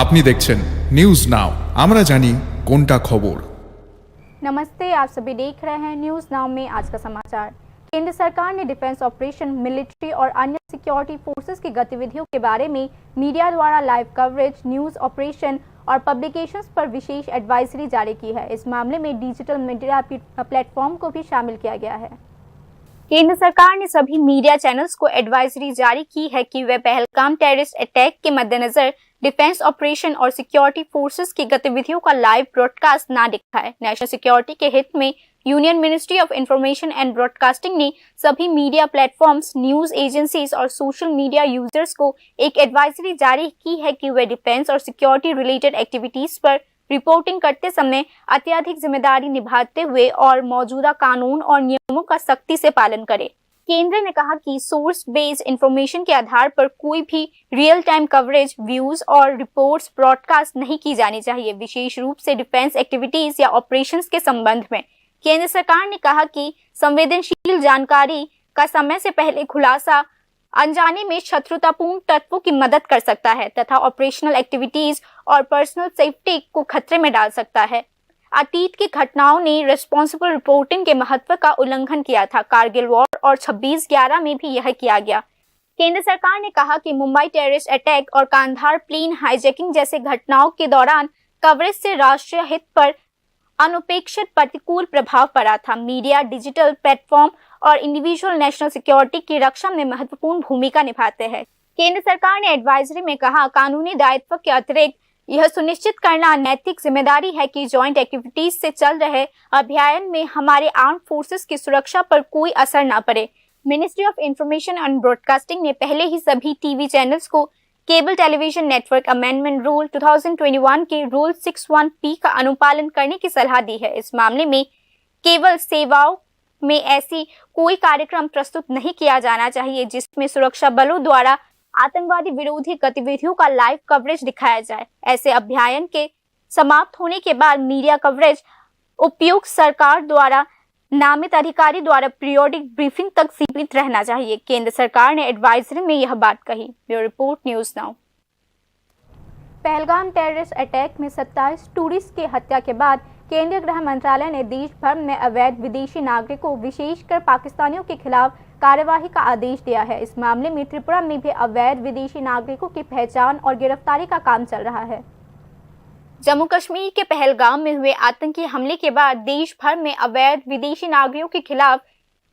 আপনি দেখছেন news now আমরা জানি কোনটা খবর। नमस्ते, आप सभी देख रहे हैं न्यूज नाउ में आज का समाचार। केंद्र सरकार ने डिफेंस ऑपरेशन, मिलिट्री और अन्य सिक्योरिटी फोर्सेस की गतिविधियों के बारे में मीडिया द्वारा लाइव कवरेज, न्यूज ऑपरेशन और पब्लिकेशंस पर विशेष एडवाइजरी जारी की है। इस मामले में डिजिटल मीडिया प्लेटफॉर्म को भी शामिल किया गया है। केंद्र सरकार ने सभी मीडिया चैनल्स को एडवाइजरी जारी की है कि वे पहलगाम टेररिस्ट अटैक के मद्देनजर डिफेंस ऑपरेशन और सिक्योरिटी फोर्सेस की गतिविधियों का लाइव ब्रॉडकास्ट ना दिखाएं। नेशनल सिक्योरिटी के हित में union ministry of information and broadcasting ने सभी मीडिया प्लेटफॉर्म्स, न्यूज एजेंसीज और सोशल मीडिया यूजर्स को एक एडवाइजरी जारी की है कि वे डिफेंस और सिक्योरिटी रिलेटेड एक्टिविटीज पर रिपोर्टिंग करते समय अत्यधिक जिम्मेदारी निभाते हुए और मौजूदा कानून और नियमों का सख्ती से पालन करें। केंद्र ने कहा कि सोर्स बेस्ड इंफॉर्मेशन के आधार पर कोई भी रियल टाइम कवरेज, व्यूज और रिपोर्ट्स ब्रॉडकास्ट नहीं की जानी चाहिए, विशेष रूप से डिफेंस एक्टिविटीज या ऑपरेशंस के संबंध में। केंद्र सरकार ने कहा कि संवेदनशील जानकारी का समय से पहले खुलासा अनजाने में शत्रुतापूर्ण तत्वों की मदद कर सकता है तथा ऑपरेशनल एक्टिविटीज और पर्सनल सेफ्टी को खतरे में डाल सकता है। अतीत की घटनाओं ने रिस्पॉन्सिबल रिपोर्टिंग के महत्व का उल्लंघन किया था। कारगिल वॉर और 26/11 में भी यह किया गया। केंद्र सरकार ने कहा कि मुंबई टेररिस्ट अटैक और कांधार प्लेन हाईजैकिंग जैसे घटनाओं के दौरान कवरेज से राष्ट्रीय हित पर अनपेक्षित प्रतिकूल प्रभाव पड़ा था। मीडिया, डिजिटल प्लेटफॉर्म और इंडिविजुअल नेशनल सिक्योरिटी की रक्षा में महत्वपूर्ण भूमिका निभाते हैं। केंद्र सरकार ने एडवाइजरी में कहा, कानूनी दायित्व के अतिरिक्त यह सुनिश्चित करना नैतिक जिम्मेदारी है कि जॉइंट एक्टिविटीज से चल रहे अभियान में हमारे आर्म फोर्सेस की सुरक्षा पर कोई असर न पड़े। Ministry of information and broadcasting ने पहले ही सभी टीवी चैनल्स को cable television network amendment rule 2021 के रूल 61P का अनुपालन करने की सलाह दी है। इस मामले में केवल सेवाओं में ऐसी कोई कार्यक्रम प्रस्तुत नहीं किया जाना चाहिए जिसमें सुरक्षा बलों द्वारा आतंकवादी विरोधी गतिविधियों का लाइव कवरेज दिखाया जाए। ऐसे अभियान के समाप्त होने के बाद मीडिया कवरेज उपयुक्त सरकार द्वारा नामित अधिकारी द्वारा पीरियोडिक ब्रीफिंग तक सीमित रहना चाहिए। केंद्र सरकार ने एडवाइजरी में यह बात कही। Bureau report, news now. Pahalgam terrorist attack में 27 टूरिस्ट की हत्या के बाद केंद्रीय गृह मंत्रालय ने देश भर में अवैध विदेशी नागरिकों, विशेषकर पाकिस्तानियों के खिलाफ कार्यवाही का आदेश दिया है। इस मामले में त्रिपुरा में भी अवैध विदेशी नागरिकों की पहचान और गिरफ्तारी का काम चल रहा है। जम्मू कश्मीर के पहलगाम में हुए आतंकी हमले के बाद देश भर में अवैध विदेशी नागरिकों के खिलाफ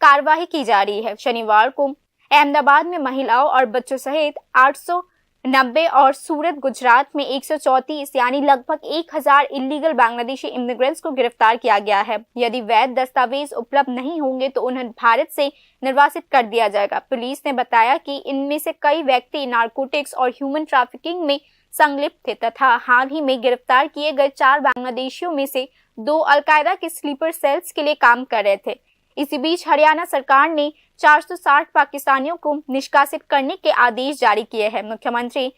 कार्रवाई की जा रही है। शनिवार को अहमदाबाद में महिलाओं और बच्चों सहित 890 और सूरत, गुजरात में 134 यानी लगभग 1000 इलीगल बांग्लादेशी इमिग्रेंट्स को गिरफ्तार किया गया है। यदि वैध दस्तावेज उपलब्ध नहीं होंगे तो उन्हें भारत से निर्वासित कर दिया जाएगा। पुलिस ने बताया कि इनमें से कई व्यक्ति नारकोटिक्स और ह्यूमन ट्रैफिकिंग में संलिप्त थे तथा हाल ही में गिरफ्तार किए गए 4 बांग्लादेशियों में से 2 अलकायदा के स्लीपर सेल्स के लिए काम कर रहे थे। इसी बीच हरियाणा सरकार ने 460 पाकिस्तानियों को निष्कासित करने के आदेश जारी किए हैं। मुख्यमंत्री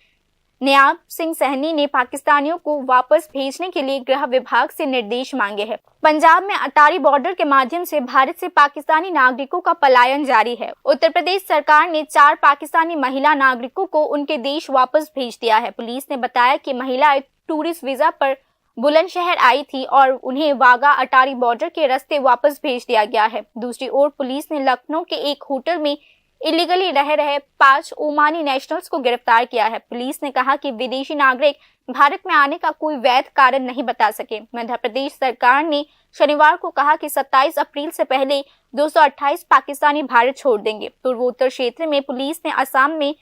नयाब सिंह सैनी ने पाकिस्तानियों को वापस भेजने के लिए गृह विभाग से निर्देश मांगे हैं। पंजाब में अटारी बॉर्डर के माध्यम से भारत से पाकिस्तानी नागरिकों का पलायन जारी है। उत्तर प्रदेश सरकार ने 4 पाकिस्तानी महिला नागरिकों को उनके देश वापस भेज दिया है। पुलिस ने बताया कि महिलाएं टूरिस्ट वीजा पर बुलंदशहर आई थी और उन्हें वाघा अटारी बॉर्डर के रास्ते वापस भेज दिया गया है। दूसरी ओर पुलिस ने लखनऊ के एक होटल में इलीगली रह रहे 5 ओमानी नेशनल्स को गिरफ्तार किया है। पुलिस ने कहा कि विदेशी नागरिक भारत में आने का कोई वैध कारण नहीं बता सके। मध्य प्रदेश सरकार ने शनिवार को कहा कि 27 अप्रैल से पहले 228 पाकिस्तानी भारत छोड़ देंगे। पूर्वोत्तर क्षेत्र में पुलिस ने असम में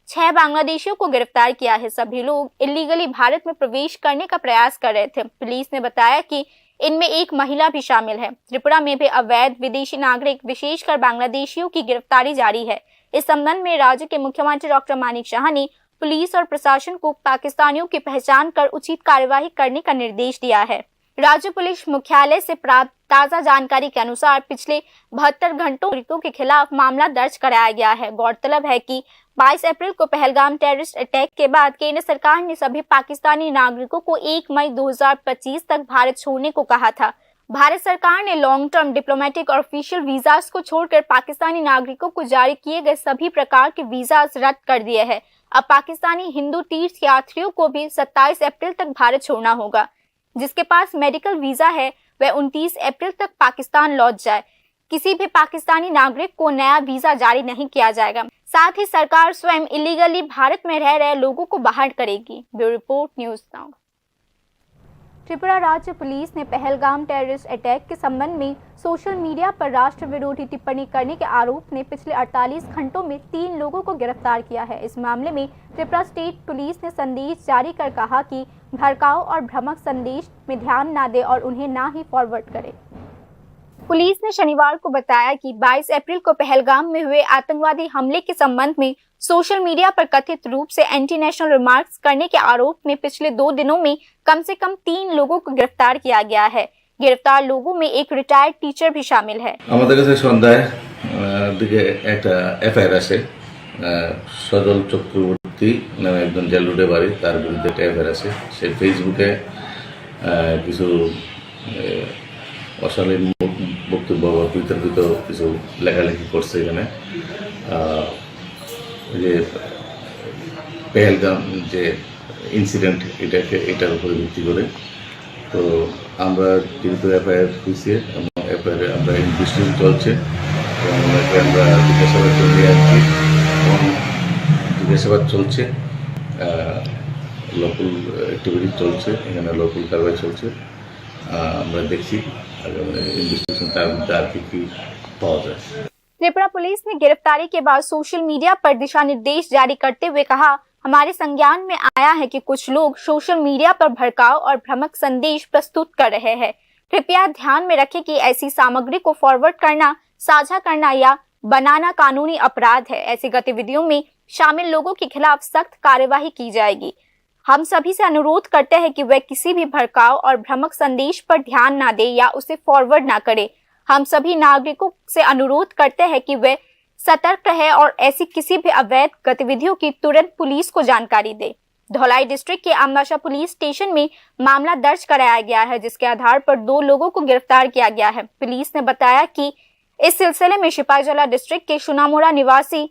6 बांग्लादेशियों को गिरफ्तार किया है। सभी लोग इलीगली भारत में प्रवेश करने का प्रयास कर रहे थे। पुलिस ने बताया कि इनमें एक महिला भी शामिल है। त्रिपुरा में भी अवैध विदेशी नागरिक, विशेषकर बांग्लादेशियों की गिरफ्तारी जारी है। इस संबंध में राज्य के मुख्यमंत्री डॉक्टर मानिक शाह ने पुलिस और प्रशासन को पाकिस्तानियों की पहचान कर उचित कार्यवाही करने का निर्देश दिया है। राज्य पुलिस मुख्यालय से प्राप्त ताजा जानकारी के अनुसार पिछले 72 घंटों के खिलाफ मामला दर्ज कराया गया है। गौरतलब है कि 22 अप्रैल को पहलगाम टेररिस्ट अटैक के बाद केंद्र सरकार ने सभी पाकिस्तानी नागरिकों को 1 मई 2025 तक भारत छोड़ने को कहा था। भारत सरकार ने लॉन्ग टर्म डिप्लोमेटिक और ऑफिशियल वीजास को छोड़कर पाकिस्तानी नागरिकों को जारी किए गए सभी प्रकार के वीजास रद्द कर दिए हैं। अब पाकिस्तानी हिंदू तीर्थ यात्रियों को भी 27 अप्रैल तक भारत छोड़ना होगा। जिसके पास मेडिकल वीजा है वह 29 अप्रैल तक पाकिस्तान लौट जाए। किसी भी पाकिस्तानी नागरिक को नया वीजा जारी नहीं किया जाएगा। साथ ही सरकार स्वयं इलीगली भारत में रह रहे लोगों को बाहर करेगी। Bureau report, News now. Tripura राज्य पुलिस ने पहलगाम टेररिस्ट अटैक के संबंध में सोशल मीडिया पर राष्ट्र विरोधी टिप्पणी करने के आरोप में पिछले 48 घंटों में 3 लोगों को गिरफ्तार किया है। इस मामले में त्रिपुरा स्टेट पुलिस ने संदेश जारी कर कहा कि भड़काऊ और भ्रामक संदेश में ध्यान न दे और उन्हें ना ही फॉरवर्ड करे। पुलिस ने शनिवार को बताया कि 22 अप्रैल को पहलगाम में हुए आतंकवादी हमले के संबंध में सोशल मीडिया पर कथित रूप से एंटी नेशनल रिमार्क्स करने के आरोप में पिछले 2 दिनों में कम से कम 3 लोगों को गिरफ्तार किया गया है। गिरफ्तार लोगों में एक रिटायर्ड टीचर भी शामिल है। আমাদের কাছে সন্ধ্যায় দিকে একটা এফআইআর আছে সজল চক্রবর্তী নামে একজন জেলরোডে বাড়ি, তার বিরুদ্ধে একটা এফআইআর আছে। সে ফেসবুকে কিছু অশালীন বক্তব্য বা বিতর্কিত কিছু লেখালেখি করছে। এখানে যে পেহেলগাম যে ইনসিডেন্ট এটার উপরে ভিত্তি করে তো আমরা যেহেতু এফআইআর হয়েছে এফআইআর আমরা ইনভেস্টিগেশন চলছে এবং আমরা জিজ্ঞাসাবাদ করে আসছি এবং জিজ্ঞাসাবাদ চলছে, লোকাল অ্যাক্টিভিটি চলছে, এখানে লোকাল কারবাই চলছে। আমরা দেখছি ইনভেস্টিগেশন তার মধ্যে আর কি পাওয়া যায়। त्रिपुरा पुलिस ने गिरफ्तारी के बाद सोशल मीडिया पर दिशा निर्देश जारी करते हुए कहा, हमारे संज्ञान में आया है कि कुछ लोग सोशल मीडिया पर भड़काऊ और भ्रामक संदेश प्रस्तुत कर रहे हैं। कृपया ध्यान में रखें कि ऐसी सामग्री को फॉरवर्ड करना, साझा करना या बनाना कानूनी अपराध है। ऐसी गतिविधियों में शामिल लोगों के खिलाफ सख्त कार्यवाही की जाएगी। हम सभी से अनुरोध करते हैं कि वे किसी भी भड़काऊ और भ्रामक संदेश पर ध्यान न दें या उसे फॉरवर्ड न करें। हम सभी नागरिकों से अनुरोध करते हैं कि वे सतर्क रहें और ऐसी किसी भी अवैध गतिविधियों की तुरंत पुलिस को जानकारी दें। धौलाई डिस्ट्रिक्ट के आमबासा पुलिस स्टेशन में मामला दर्ज कराया गया है, जिसके आधार पर 2 लोगों को गिरफ्तार किया गया है। पुलिस ने बताया कि इस सिलसिले में सिपाहीजला डिस्ट्रिक्ट के सुनामुरा निवासी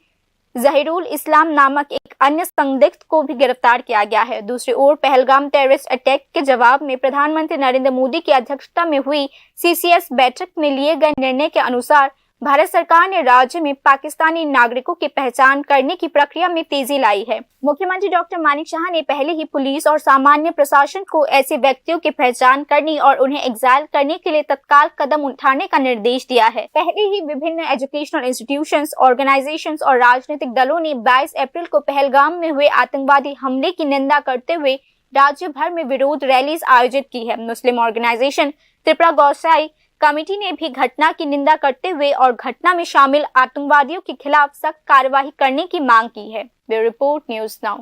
जहीरुल इस्लाम नामक एक अन्य संदिग्ध को भी गिरफ्तार किया गया है। दूसरी ओर पहलगाम टेररिस्ट अटैक के जवाब में प्रधानमंत्री नरेंद्र मोदी की अध्यक्षता में हुई सीसीएस बैठक में लिए गए निर्णय के अनुसार भारत सरकार ने राज्य में पाकिस्तानी नागरिकों की पहचान करने की प्रक्रिया में तेजी लाई है। मुख्यमंत्री डॉक्टर मानिक शाह ने पहले ही पुलिस और सामान्य प्रशासन को ऐसे व्यक्तियों की पहचान करने और उन्हें एग्जाइल करने के लिए तत्काल कदम उठाने का निर्देश दिया है। पहले ही विभिन्न एजुकेशनल इंस्टीट्यूशंस, ऑर्गेनाइजेशंस और राजनीतिक दलों ने 22 अप्रैल को पहलगाम में हुए आतंकवादी हमले की निंदा करते हुए राज्य भर में विरोध रैलीज आयोजित की है। मुस्लिम ऑर्गेनाइजेशन त्रिपुरा गौसाई कमेटी ने भी घटना की निंदा करते हुए और घटना में शामिल आतंकवादियों के खिलाफ सख्त कार्यवाही करने की मांग की है। Bureau report, News now.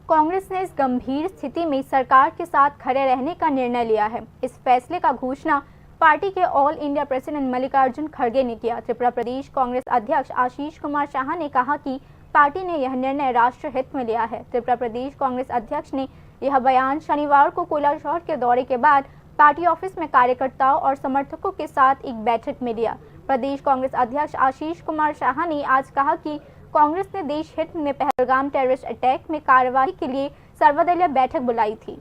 Congress ने इस गंभीर स्थिति में सरकार के साथ खड़े रहने का निर्णय लिया है। इस फैसले का घोषणा पार्टी के ऑल इंडिया प्रेसिडेंट मल्लिकार्जुन खड़गे ने किया। त्रिपुरा प्रदेश कांग्रेस अध्यक्ष आशीष कुमार शाह ने कहा कि पार्टी ने यह निर्णय राष्ट्र हित में लिया है। त्रिपुरा प्रदेश कांग्रेस अध्यक्ष ने यह बयान शनिवार को कोयला शहर के दौरे के बाद पार्टी ऑफिस में कार्यकर्ताओं और समर्थकों के साथ एक बैठक में दिया। प्रदेश कांग्रेस अध्यक्ष आशीष कुमार शाह ने आज कहा कि कांग्रेस ने देश हित में पहलगाम टेररिस्ट अटैक में कार्रवाई के लिए सर्वदलीय बैठक बुलाई थी।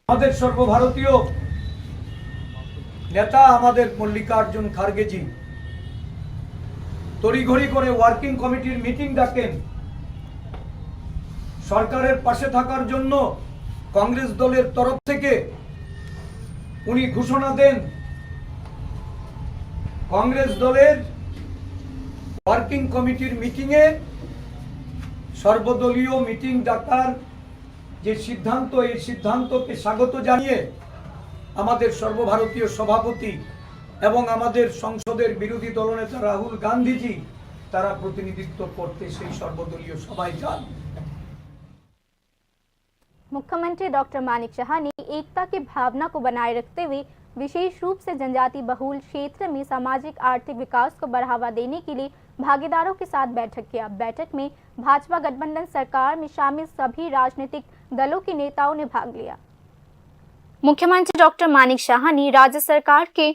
আমাদের সর্বভারতীয় নেতা আমাদের মল্লিকার্জুন খারগেজি তড়িঘড়ি করে ওয়ার্কিং কমিটির মিটিং ডাকেন। সরকারের পাশে থাকার জন্য কংগ্রেস দলের তরফ থেকে উনি ঘোষণা দেন। কংগ্রেস দলের ওয়ার্কিং কমিটির মিটিংয়ে সর্বদলীয় মিটিং ডাকার যে সিদ্ধান্ত, এই সিদ্ধান্তকে স্বাগত জানিয়ে আমাদের সর্বভারতীয় সভাপতি এবং আমাদের সংসদের বিরোধী দলনেতা রাহুল গান্ধীজি তারা প্রতিনিধিত্ব করতে সেই সর্বদলীয় সভায় যান। मुख्यमंत्री डॉक्टर मानिक शाह ने एकता की भावना को बनाए रखते हुए विशेष रूप से जनजाति बहुल क्षेत्र में सामाजिक आर्थिक विकास को बढ़ावा देने के लिए भागीदारों के साथ बैठक किया। बैठक में भाजपा गठबंधन सरकार में शामिल सभी राजनीतिक दलों के नेताओं ने भाग लिया। मुख्यमंत्री डॉक्टर मानिक शाह ने राज्य सरकार के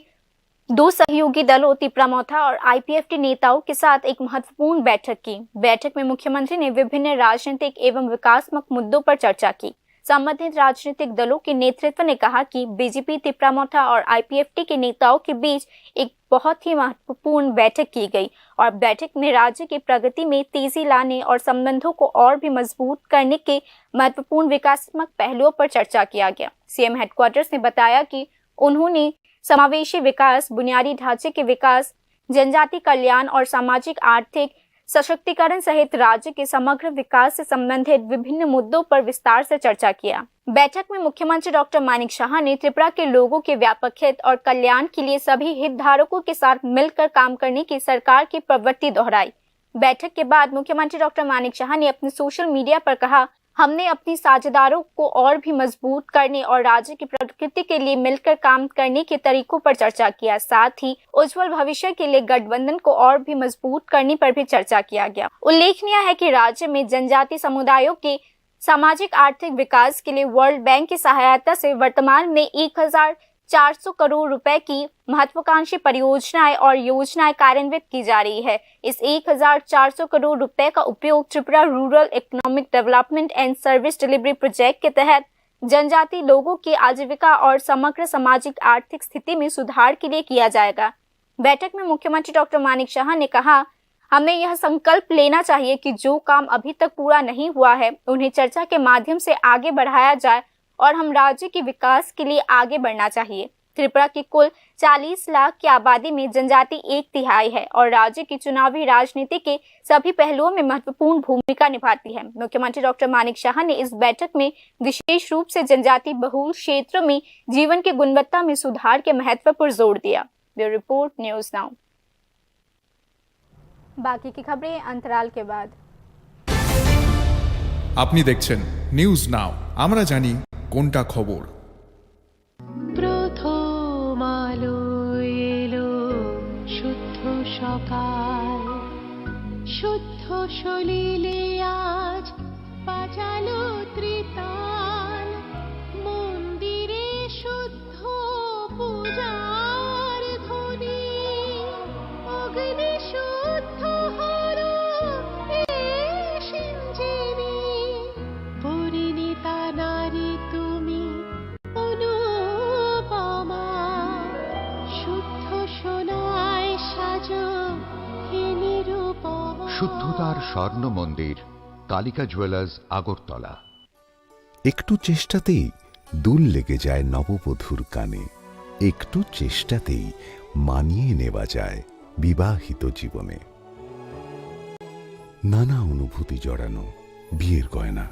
दो सहयोगी दलों तिपरामोथा और आईपीएफटी नेताओं के साथ एक महत्वपूर्ण बैठक की। बैठक में मुख्यमंत्री ने विभिन्न राजनीतिक एवं विकासात्मक मुद्दों पर चर्चा की। संबंधित राजनीतिक दलों के नेतृत्व ने कहा कि बीजेपी तिपरामोथा और आईपीएफटी के नेताओं के बीच एक बहुत ही महत्वपूर्ण बैठक की गई और बैठक में राज्य की प्रगति में तेजी लाने और संबंधों को और भी मजबूत करने के महत्वपूर्ण विकासात्मक पहलुओं पर चर्चा किया गया। सीएम हेडक्वार्टर्स ने बताया कि उन्होंने समावेशी विकास, बुनियादी ढांचे के विकास, जनजाति कल्याण और सामाजिक आर्थिक सशक्तिकरण सहित राज्य के समग्र विकास से संबंधित विभिन्न मुद्दों पर विस्तार से चर्चा किया। बैठक में मुख्यमंत्री डॉक्टर मानिक शाह ने त्रिपुरा के लोगों के व्यापक हित और कल्याण के लिए सभी हितधारकों के साथ मिलकर काम करने की सरकार की प्रवृत्ति दोहराई। बैठक के बाद मुख्यमंत्री डॉक्टर मानिक शाह ने अपने सोशल मीडिया पर कहा, हमने अपनी साझेदारों को और भी मजबूत करने और राज्य की प्रगति के लिए मिलकर काम करने के तरीकों पर चर्चा किया। साथ ही उज्जवल भविष्य के लिए गठबंधन को और भी मजबूत करने पर भी चर्चा किया गया। उल्लेखनीय है कि राज्य में जनजाति समुदायों के सामाजिक आर्थिक विकास के लिए वर्ल्ड बैंक की सहायता से वर्तमान में 1400 करोड़ रुपए की महत्वाकांक्षी परियोजनाएं और योजनाएं कार्यान्वित की जा रही है। इस 1400 करोड़ रुपए का उपयोग Tripura rural economic development and service delivery project के तहत जनजाति लोगों की आजीविका और समग्र सामाजिक आर्थिक स्थिति में सुधार के लिए किया जाएगा। बैठक में मुख्यमंत्री डॉक्टर मानिक शाह ने कहा, हमें यह संकल्प लेना चाहिए कि जो काम अभी तक पूरा नहीं हुआ है उन्हें चर्चा के माध्यम से आगे बढ़ाया जाए और हम राज्य के विकास के लिए आगे बढ़ना चाहिए। त्रिपुरा की कुल 40 लाख की आबादी में जनजाति 1/3 है और राज्य की चुनावी राजनीति के सभी पहलुओं में महत्वपूर्ण भूमिका निभाती है। मुख्यमंत्री डॉक्टर मानिक शाह ने इस बैठक में विशेष रूप से जनजाति बहुल क्षेत्रों में जीवन की गुणवत्ता में सुधार के महत्व पर जोर दिया। Bureau report, news now. बाकी की खबरें अंतराल के बाद। আপনি দেখছেন নিউজ নাও, আমরা জানি কোনটা খবর। প্রথম আলো এলো শুদ্ধ সকাল, শুদ্ধ সলিলে আজ বাজালো ত্রিতাল, মন্দিরে শুদ্ধ পূজার ধ্বনি, অগ্নি শুদ্ধ হলো সিঞ্জিনী, পরিণীতা নারী তুমি অনুপমা, শুদ্ধ সোনায় সাজো হে নিরুপমা। শুদ্ধতার স্বর্ণ মন্দির, কালিকা জুয়েলার্স, আগরতলা। একটু চেষ্টাতেই দুল লেগে যায় নববধূর কানে, একটু চেষ্টাতেই মানিয়ে নেওয়া যায় বিবাহিত জীবনে। নানা অনুভূতি জড়ানো বিয়ের গয়না,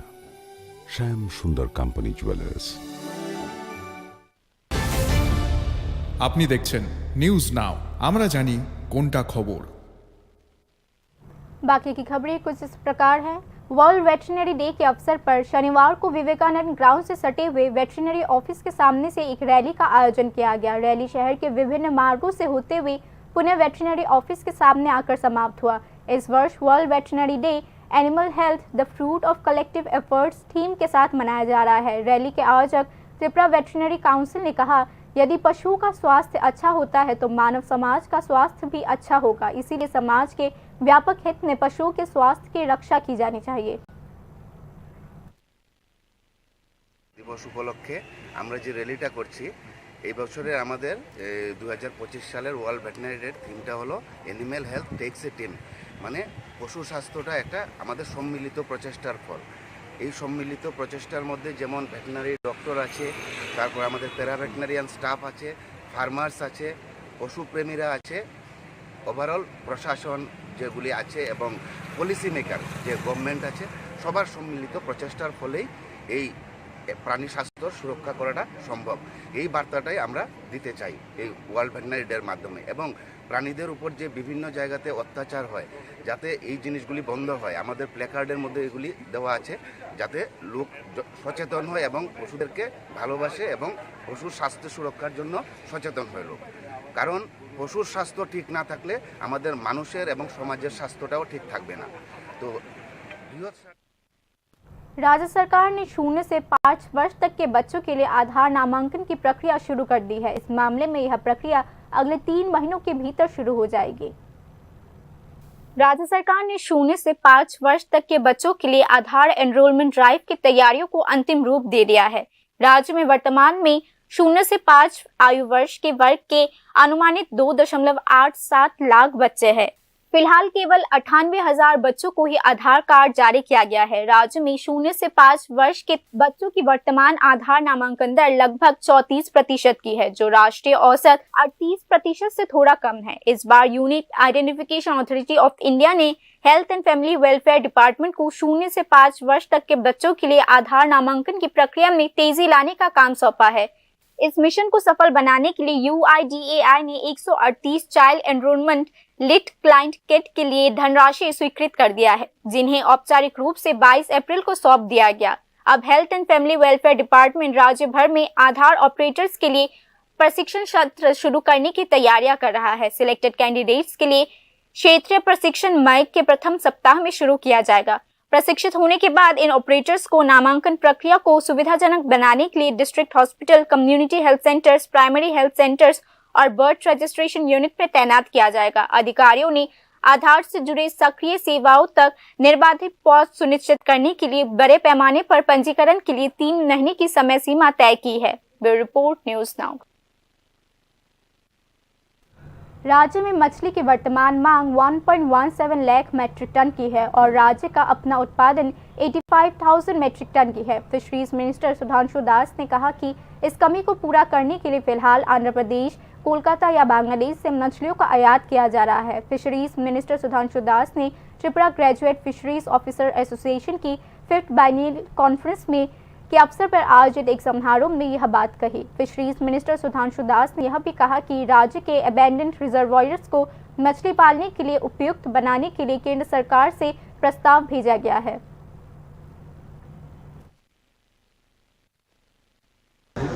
শ্যাম সুন্দর কোম্পানি জুয়েলার্স। আপনি দেখছেন নিউজ নাও, আমরা জানি কোনটা খবর। बाकी की खबरें कुछ इस प्रकार हैं। वर्ल्ड वेटरनरी डे के अवसर पर शनिवार को विवेकानंद ग्राउंड से सटे हुए वेटरनरी ऑफिस के सामने से एक रैली का आयोजन किया गया। रैली शहर के विभिन्न मार्गों से होते हुए पुणे वेटरनरी ऑफिस के सामने आकर समाप्त हुआ। इस वर्ष world veterinary day animal health the fruit of collective efforts theme के साथ मनाया जा रहा है। रैली के आयोजक त्रिपुरा वेटरनरी काउंसिल ने कहा, यदि पशुओं का स्वास्थ्य अच्छा होता है तो मानव समाज का स्वास्थ्य भी अच्छा होगा। इसीलिए समाज के व्यापक हित में पशुओं के स्वास्थ्य की रक्षा की जानी चाहिए। দিবস উপলক্ষে আমরা যে র্যালিটা করছি, এই বছরের আমাদের 2025 সালের ওয়ার্ল্ড ভেটেরিনারি ডে থিমটা হলো অ্যানিম্যাল হেলথ টেকস এ টিম, মানে পশু স্বাস্থ্যটা একটা আমাদের সম্মিলিত প্রচেষ্টার ফল। এই সম্মিলিত প্রচেষ্টার মধ্যে যেমন ভেটেরিনারি ডক্টর আছে, তারপর আমাদের প্যারাভেটেরিনারিয়ান স্টাফ আছে, ফার্মার্স আছে, পশুপ্রেমীরা আছে, ওভারঅল প্রশাসন যেগুলি আছে এবং পলিসি মেকার যে গভর্নমেন্ট আছে, সবার সম্মিলিত প্রচেষ্টার ফলেই এই প্রাণী স্বাস্থ্য সুরক্ষা করাটা সম্ভব। এই বার্তাটাই আমরা দিতে চাই এই ওয়ার্ল্ড ভেটেরিনারি ডের মাধ্যমে। এবং প্রাণীদের উপর যে বিভিন্ন জায়গাতে অত্যাচার হয়, যাতে এই জিনিসগুলি বন্ধ হয়, আমাদের প্ল্যাকার্ডের মধ্যে এগুলি দেওয়া আছে, যাতে লোক সচেতন হয় এবং পশুদেরকে ভালোবাসে এবং পশুর স্বাস্থ্য সুরক্ষার জন্য সচেতন হয় লোক। কারণ পশুর স্বাস্থ্য ঠিক না থাকলে আমাদের মানুষের এবং সমাজের স্বাস্থ্যটাও ঠিক থাকবে না। তো राज्य सरकार ने 0 से 5 वर्ष तक के बच्चों के लिए आधार नामांकन की प्रक्रिया शुरू कर दी है। इस मामले में यह प्रक्रिया अगले 3 महीनों के भीतर शुरू हो जाएगी। राज्य सरकार ने 0 से 5 वर्ष तक के बच्चों के लिए आधार एनरोलमेंट ड्राइव की तैयारियों को अंतिम रूप दे दिया है। राज्य में वर्तमान में 0 से 5 आयु वर्ष के वर्ग के अनुमानित 2.87 लाख बच्चे हैं। फिलहाल केवल 98,000 बच्चों को ही आधार कार्ड जारी किया गया है। राज्य में 0 से 5 वर्ष के बच्चों की वर्तमान आधार नामांकन दर लगभग 34% की है, जो राष्ट्रीय औसत 38% से थोड़ा कम है। इस बार Unique Identification Authority of India ने health and family welfare department को 0 से 5 वर्ष तक के बच्चों के लिए आधार नामांकन की प्रक्रिया में तेजी लाने का काम सौंपा है। इस मिशन को सफल बनाने के लिए UIDAI ने 138 child enrolment lite client kit के लिए धनराशि स्वीकृत कर दिया है, जिन्हें औपचारिक रूप से 22 अप्रैल को सौंप दिया गया। अब health and family welfare department राज्य भर में आधार ऑपरेटर्स के लिए प्रशिक्षण सत्र शुरू करने की तैयारियां कर रहा है। सिलेक्टेड कैंडिडेट्स के लिए क्षेत्रीय प्रशिक्षण मई के प्रथम सप्ताह में शुरू किया जाएगा। प्रशिक्षित होने के बाद इन ऑपरेटर्स को नामांकन प्रक्रिया को सुविधाजनक बनाने के लिए district hospital, community health centres, primary health centres और बर्थ रजिस्ट्रेशन यूनिट में तैनात किया जाएगा। अधिकारियों ने आधार से जुड़े सक्रिय सेवाओं तक निर्बाधित पहुंच सुनिश्चित करने के लिए बड़े पैमाने पर पंजीकरण के लिए 3 महीने की समय सीमा तय की है। Bureau report, News now. राज्य में मछली की वर्तमान मांग 1.17 लाख मैट्रिक टन की है और राज्य का अपना उत्पादन 85,000 मैट्रिक टन की है। फिशरीज मिनिस्टर सुधांशु दास ने कहा कि इस कमी को पूरा करने के लिए फिलहाल आंध्र प्रदेश, कोलकाता या बांग्लादेश से मछलियों का आयात किया जा रहा है। फिशरीज मिनिस्टर सुधांशु दास ने Tripura graduate fisheries officer association की 5th बाइनियल कॉन्फ्रेंस में के अवसर पर आयोजित एक समारोह में यह बात कही। फिशरीज मिनिस्टर सुधांशु दास ने यह भी कहा कि राज्य के अबैंडन्ड रिजर्वॉयर्स को मछली पालने के लिए उपयुक्त बनाने के लिए केंद्र सरकार से प्रस्ताव भेजा गया है।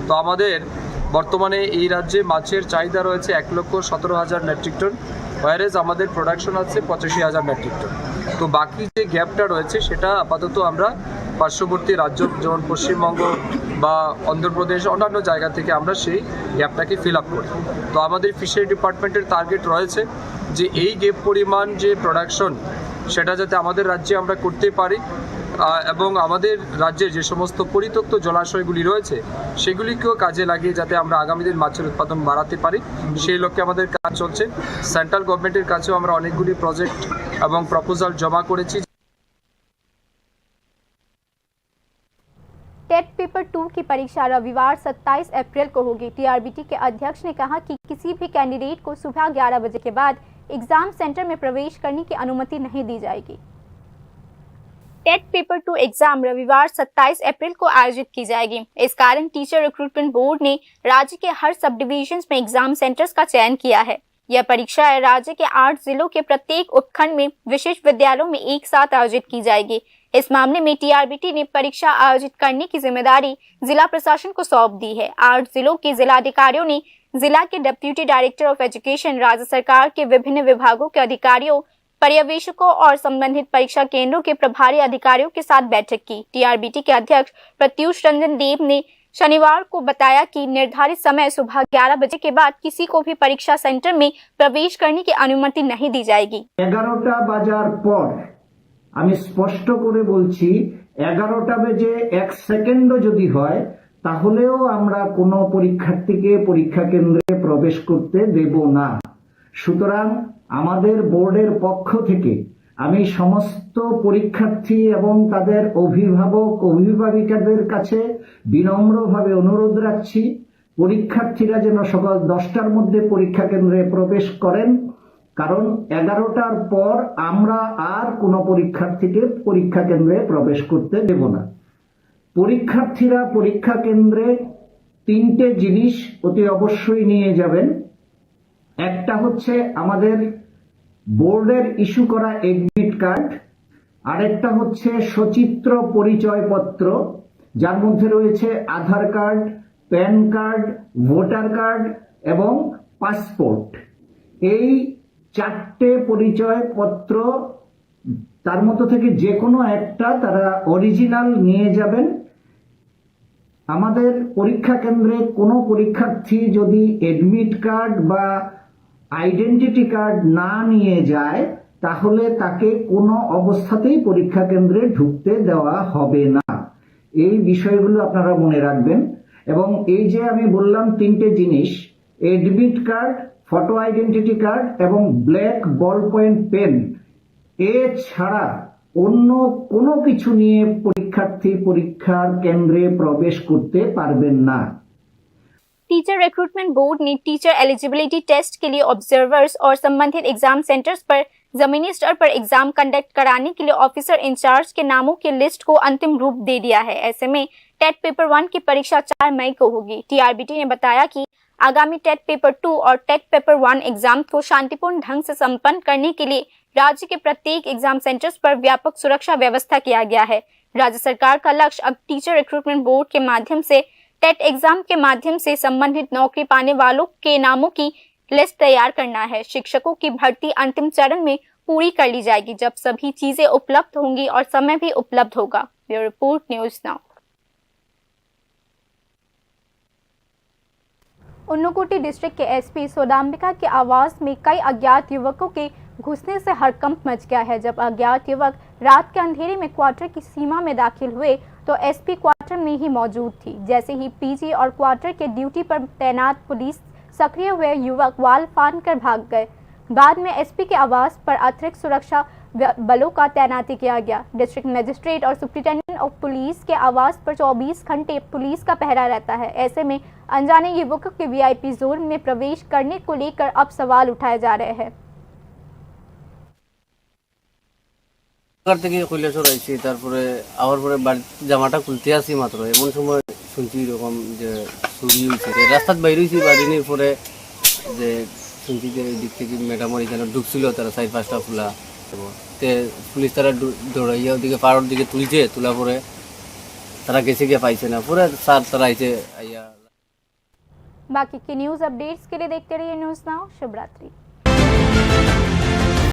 तो আমাদের বর্তমানে এই রাজ্যে মাছের চাহিদা রয়েছে 1,17,000 মেট্রিক টন, ওয়ারেজ আমাদের প্রোডাকশন আছে 85,000 মেট্রিক টন। তো বাকি যে গ্যাপটা রয়েছে সেটা আপাতত আমরা পার্শ্ববর্তী রাজ্য যেমন পশ্চিমবঙ্গ বা অন্ধ্রপ্রদেশ অন্যান্য জায়গা থেকে আমরা সেই গ্যাপটাকে ফিল আপ করি। তো আমাদের ফিশারি ডিপার্টমেন্টের টার্গেট রয়েছে যে এই গ্যাপ পরিমাণ যে প্রোডাকশন সেটা যাতে আমাদের রাজ্যে আমরা করতে পারি এবং আমাদের রাজ্যের যে সমস্ত পরিত্যক্ত জলাশয়গুলি রয়েছে সেগুলিকেও কাজে লাগিয়ে যাতে আমরা আগামী দিন মাছের উৎপাদন বাড়াতে পারি সেই লক্ষ্যে আমাদের কাজ চলছে। সেন্ট্রাল গভর্নমেন্টের কাছেও আমরা অনেকগুলি প্রজেক্ট এবং প্রপোজাল জমা করেছি। टेट पेपर 2 की परीक्षा रविवार 27 अप्रैल को होगी। TRBT के अध्यक्ष ने कहा कि किसी भी कैंडिडेट को सुबह 11 बजे के बाद एग्जाम सेंटर में प्रवेश करने की अनुमति नहीं दी जाएगी। टेट पेपर 2 एग्जाम रविवार 27 अप्रैल को आयोजित की जाएगी। इस कारण टीचर रिक्रूटमेंट बोर्ड ने राज्य के हर सब डिविजन में एग्जाम सेंटर्स का चयन किया है। यह परीक्षा राज्य के 8 जिलों के प्रत्येक उपखंड में विशेष विद्यालयों में एक साथ आयोजित की जाएगी। इस मामले में TRBT ने परीक्षा आयोजित करने की जिम्मेदारी जिला प्रशासन को सौंप दी है। 8 जिलों के जिलाधिकारियों ने जिला के डिप्टी डायरेक्टर ऑफ एजुकेशन, राज्य सरकार के विभिन्न विभागों के अधिकारियों, पर्यवेक्षकों और संबंधित परीक्षा केंद्रों के प्रभारी अधिकारियों के साथ बैठक की। TRBT के अध्यक्ष प्रत्युष रंजन देव ने शनिवार को बताया कि निर्धारित समय सुबह 11 बजे के बाद किसी को भी परीक्षा सेंटर में प्रवेश करने की अनुमति नहीं दी जाएगी। 11টা বাজার পর আমি স্পষ্ট করে বলছি 11টা বেজে 1 সেকেন্ডও যদি হয় তাহলেও আমরা কোনো পরীক্ষার্থীকে পরীক্ষা কেন্দ্রে প্রবেশ করতে দেব না। সুতরাং আমাদের বোর্ডের পক্ষ থেকে আমি সমস্ত পরীক্ষার্থী এবং তাদের অভিভাবক অভিভাবিকাদের কাছে বিনম্রভাবে অনুরোধ রাখছি পরীক্ষার্থীরা যেন সকাল 10টার মধ্যে পরীক্ষা কেন্দ্রে প্রবেশ করেন, কারণ 11টার পর আমরা আর কোনো পরীক্ষার্থীকে পরীক্ষা কেন্দ্রে প্রবেশ করতে দেব না। পরীক্ষার্থীরা পরীক্ষা কেন্দ্রে 3টে জিনিস অতি অবশ্যই নিয়ে যাবেন। একটা হচ্ছে আমাদের বোর্ডের ইস্যু করা এডমিট কার্ড, আরেকটা হচ্ছে সচিত্র পরিচয়পত্র যার মধ্যে রয়েছে Aadhaar card, PAN card, voter card এবং পাসপোর্ট। এই 4টে পরিচয়পত্র তার মধ্যে থেকে যে কোনো একটা তারা অরিজিনাল নিয়ে যাবেন। আমাদের পরীক্ষা কেন্দ্রে কোনো পরীক্ষার্থী যদি এডমিট কার্ড বা আইডেন্টিটি কার্ড না নিয়ে যায় তাহলে তাকে কোনো অবস্থাতেই পরীক্ষা কেন্দ্রে ঢুকতে দেওয়া হবে না। এই বিষয়গুলো আপনারা মনে রাখবেন। এবং এই যে আমি বললাম তিনটে জিনিস, admit card, photo identity card এবং ব্ল্যাক বল পয়েন্ট পেন, এছাড়া অন্য কোনো কিছু নিয়ে পরীক্ষার্থী পরীক্ষার কেন্দ্রে প্রবেশ করতে পারবেন না। टीचर रिक्रूटमेंट बोर्ड ने टीचर एलिजिबिलिटी टेस्ट के लिए ऑब्जर्वर्स और संबंधित एग्जाम सेंटर्स पर जमीनी स्तर पर एग्जाम कंडक्ट कराने के लिए ऑफिसर इंचार्ज के नामों की लिस्ट को अंतिम रूप दे दिया है। ऐसे में टेट पेपर 1 की परीक्षा 4 मई को होगी। टीआरबीटी ने बताया कि आगामी टेट पेपर 2 और टेट पेपर 1 एग्जाम को शांतिपूर्ण ढंग से संपन्न करने के लिए राज्य के प्रत्येक एग्जाम सेंटर्स पर व्यापक सुरक्षा व्यवस्था किया गया है। राज्य सरकार का लक्ष्य अब टीचर रिक्रूटमेंट बोर्ड के माध्यम से टेट एग्जाम के माध्यम से संबंधित नौकरी पाने वालों के नामों की लिस्ट तैयार करना है। शिक्षकों की भर्ती अंतिम चरण में पूरी कर ली जाएगी जब सभी चीजें उपलब्ध होंगी और समय भी उपलब्ध होगा। Bureau report, News Now. Unakoti district के एसपी सोदाम्बिका के आवास में कई अज्ञात युवकों के घुसने से हड़कंप मच गया है। जब अज्ञात युवक रात के अंधेरे में क्वार्टर की सीमा में दाखिल हुए तो एसपी क्वार्टर में ही मौजूद थी। जैसे ही पीजी और क्वार्टर के ड्यूटी पर तैनात पुलिस सक्रिय हुए युवक वाल फाड़ कर भाग गए। बाद में एसपी के आवास पर अतिरिक्त सुरक्षा बलों का तैनाती किया गया। डिस्ट्रिक्ट मजिस्ट्रेट और सुप्रिंटेंडेंट ऑफ पुलिस के आवास पर 24 घंटे पुलिस का पहरा रहता है। ऐसे में अनजाने युवकों के वीआईपी जोन में प्रवेश करने को लेकर अब सवाल उठाए जा रहे हैं। থেকে কৈলাসর আইছি, তারপরে আবার পরে জামাটা খুলতে আসি মাত্র এমন সময় শুনছি এরকম যে চুরি হয়েছে। রাস্তাত বাইরে হয়েছি বাড়ির পরে যে শুনছি যে দিক থেকে ম্যাডামের এখানে ঢুকছিল তারা 4-5টা ফুলা তে পুলিশ তারা দৌড়াইয়া ওদিকে পাড়ার দিকে তুলছে, তোলা পরে তারা গেছে গিয়ে পাইছে না, পরে স্যার তারা আইছে আইয়া। बाकी के न्यूज अपडेट्स के लिए देखते रहिए न्यूज़ नाउ। शुभ रात्रि।